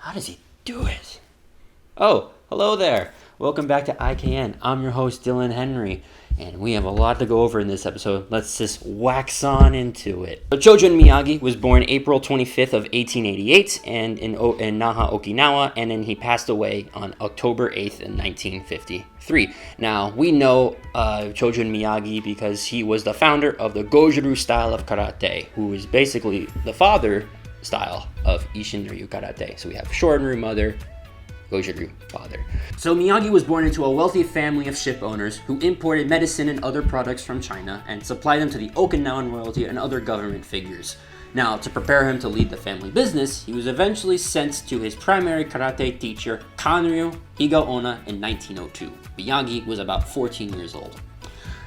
How does he do it? Oh, hello there. Welcome back to IKN. I'm your host, Dylan Henry, and we have a lot to go over in this episode. Let's just wax on into it. So Chojun Miyagi was born April 25th of 1888 and in Naha, Okinawa, and then he passed away on October 8th in 1953. Now, we know Chojun Miyagi because he was the founder of the Goju Ryu style of karate, who is basically the father style of Isshin Ryu karate. So we have Shorin Ryu mother, Goju Ryu father. So Miyagi was born into a wealthy family of ship owners who imported medicine and other products from China and supplied them to the Okinawan royalty and other government figures. Now, to prepare him to lead the family business, he was eventually sent to his primary karate teacher, Kanryu Higaonna, in 1902. Miyagi was about 14 years old.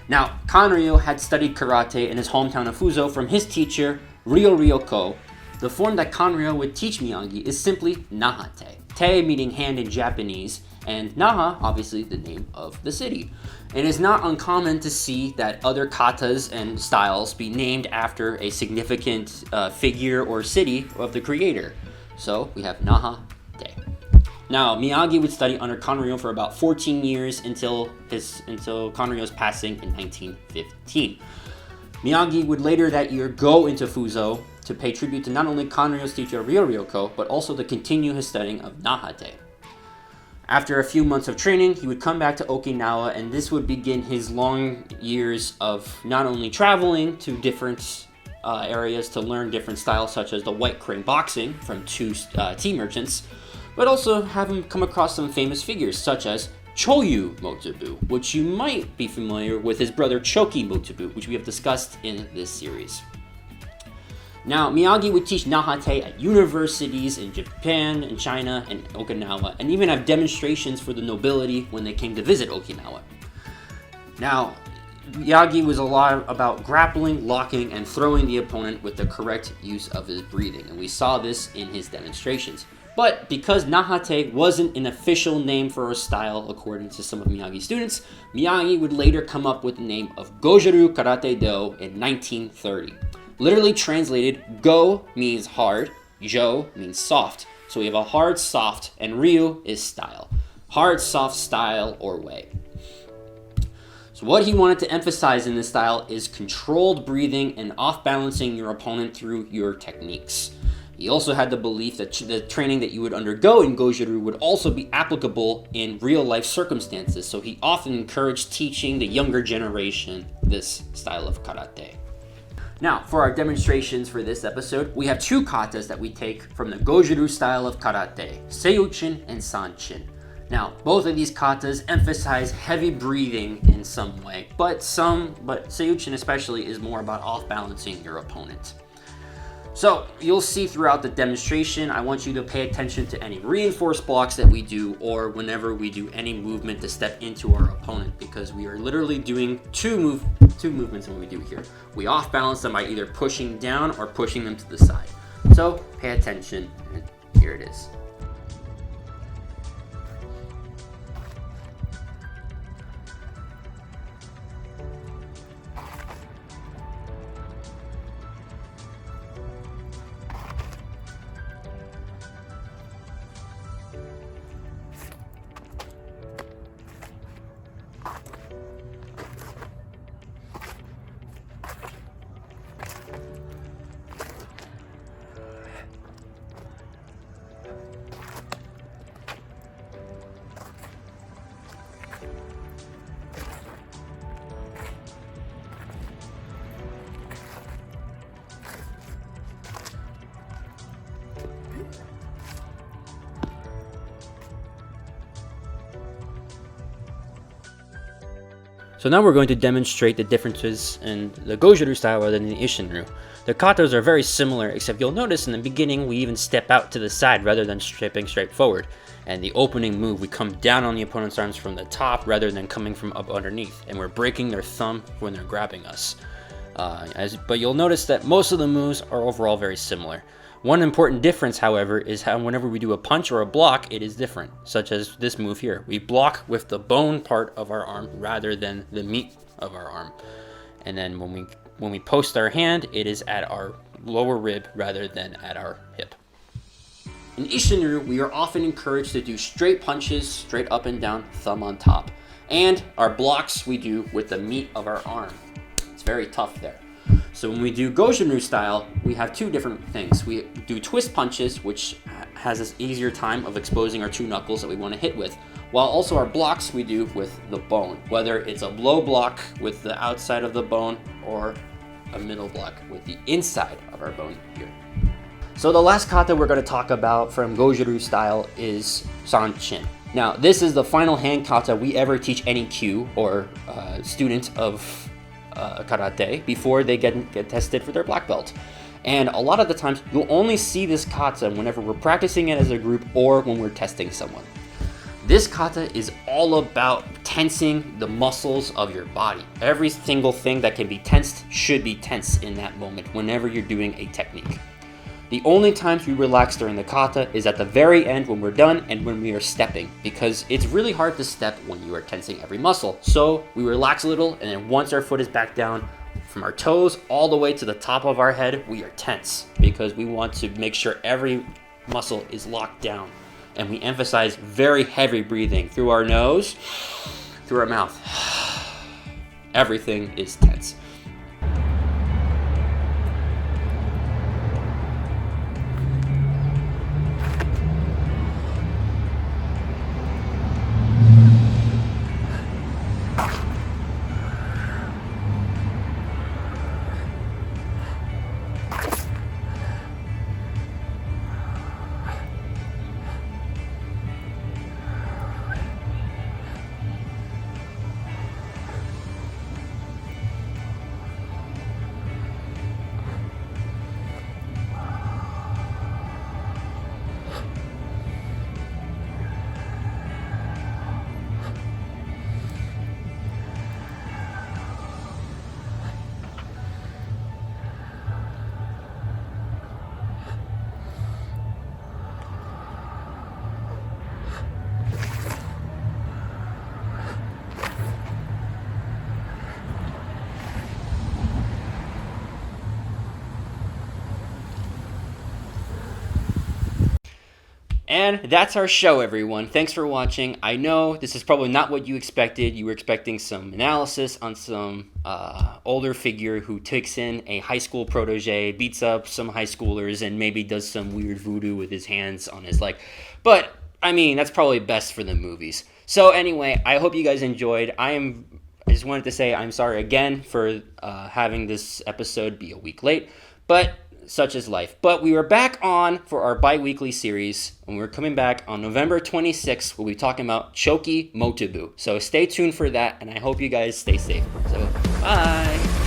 Now, Kanryu had studied karate in his hometown of Fuzo from his teacher, Ryoko. The form that Kanryu would teach Miyagi is simply Nahate. Te meaning hand in Japanese, and Naha, obviously the name of the city. It is not uncommon to see that other katas and styles be named after a significant figure or city of the creator. So we have Nahate. Now, Miyagi would study under Kanryu for about 14 years until Kanryu's passing in 1915. Miyagi would later that year go into Fuzo to pay tribute to not only Kanryu's teacher Ryoko, but also to continue his studying of Nahate. After a few months of training, he would come back to Okinawa, and this would begin his long years of not only traveling to different areas to learn different styles, such as the white crane boxing from two tea merchants, but also have him come across some famous figures, such as Choyu Motobu, which you might be familiar with his brother Choki Motobu, which we have discussed in this series. Now, Miyagi would teach Nahate at universities in Japan, and China, and Okinawa, and even have demonstrations for the nobility when they came to visit Okinawa. Now, Miyagi was a lot about grappling, locking, and throwing the opponent with the correct use of his breathing, and we saw this in his demonstrations. But because Nahate wasn't an official name for a style, according to some of Miyagi's students, Miyagi would later come up with the name of Goju Ryu Karate Do in 1930. Literally translated, Go means hard, Jo means soft. So we have a hard, soft, and Ryu is style. Hard, soft style or way. So what he wanted to emphasize in this style is controlled breathing and off-balancing your opponent through your techniques. He also had the belief that the training that you would undergo in Goju Ryu would also be applicable in real-life circumstances. So he often encouraged teaching the younger generation this style of karate. Now, for our demonstrations for this episode, we have two katas that we take from the Goju Ryu style of karate, Seiyuchin and Sanchin. Now, both of these katas emphasize heavy breathing in some way, but Seiyuchin especially is more about off-balancing your opponent. So, you'll see throughout the demonstration, I want you to pay attention to any reinforced blocks that we do, or whenever we do any movement to step into our opponent, because we are literally doing two movements when we do here. We off balance them by either pushing down or pushing them to the side. So, pay attention, and here it is. So now we're going to demonstrate the differences in the Goju Ryu style rather than the Isshin Ryu. The katas are very similar, except you'll notice in the beginning we even step out to the side rather than stepping straight forward. And the opening move, we come down on the opponent's arms from the top rather than coming from up underneath. And we're breaking their thumb when they're grabbing us. But you'll notice that most of the moves are overall very similar. One important difference, however, is how whenever we do a punch or a block, it is different, such as this move here. We block with the bone part of our arm rather than the meat of our arm. And then when we post our hand, it is at our lower rib rather than at our hip. In Ishinryu, we are often encouraged to do straight punches, straight up and down, thumb on top. And our blocks we do with the meat of our arm. It's very tough there. So when we do Goju Ryu style, we have two different things. We do twist punches, which has this easier time of exposing our two knuckles that we want to hit with, while also our blocks we do with the bone, whether it's a low block with the outside of the bone or a middle block with the inside of our bone here. So the last kata we're going to talk about from Goju Ryu style is Sanchin. Now, this is the final hand kata we ever teach any kyu or student of karate before they get tested for their black belt. And a lot of the times, you'll only see this kata whenever we're practicing it as a group or when we're testing someone. This kata is all about tensing the muscles of your body. Every single thing that can be tensed should be tense in that moment whenever you're doing a technique. The only times we relax during the kata is at the very end when we're done and when we are stepping, because it's really hard to step when you are tensing every muscle. So we relax a little, and then once our foot is back down, from our toes all the way to the top of our head, we are tense because we want to make sure every muscle is locked down. And we emphasize very heavy breathing through our nose, through our mouth. Everything is tense. And that's our show, everyone. Thanks for watching. I know this is probably not what you expected. You were expecting some analysis on some older figure who takes in a high school protege, beats up some high schoolers, and maybe does some weird voodoo with his hands on his leg. But, I mean, that's probably best for the movies. So anyway, I hope you guys enjoyed. I just wanted to say I'm sorry again for having this episode be a week late. But such is life. But we were back on for our bi-weekly series, and we're coming back on November 26th. We'll be talking about Choki Motobu. So stay tuned for that, and I hope you guys stay safe. So, bye!